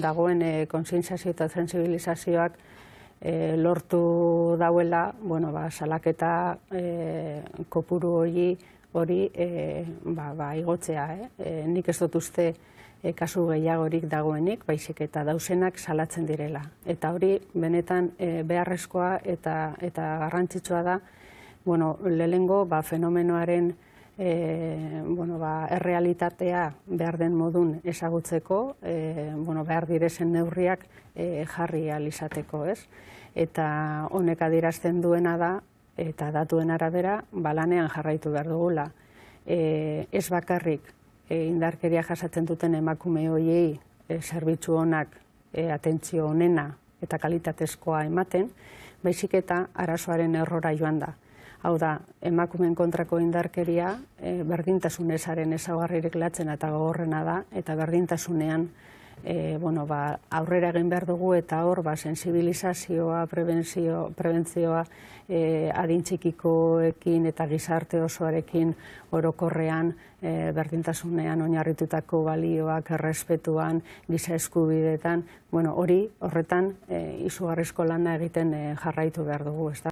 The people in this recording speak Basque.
dagoen kontzientziazio eta sentsibilizazioak lortu dauela, salaketa kopuru hori igotzea. Nik ez dut uste kasu gehiagorik dagoenik, baizik eta dausenak salatzen direla. Eta hori benetan beharrezkoa eta garrantzitsua da, lehenengo fenomenoaren errealitatea behar den modun ezagutzeko, behar direzen neurriak jarri ahal izateko, ez? Eta honek adierazten duena da, eta datuen arabera, lanean jarraitu behar dugula. Ez bakarrik indarkeria jasaten duten emakume horiei zerbitzu onak, atentzio onena eta kalitatezkoa ematen, baizik eta arazoaren errora joan da. Hau da, emakumeen kontrako indarkeria berdintasun ezaren ezaugarririk latzen eta gogorrena da, eta berdintasunean aurrera egin behar dugu, eta hor sensibilizazioa, prebentzioa adin txikikoekin eta gizarte osoarekin orokorrean berdintasunean oinarritutako balioak, errespetuan, giza eskubideetan, horretan izugarrizko lana egiten jarraitu behar dugu.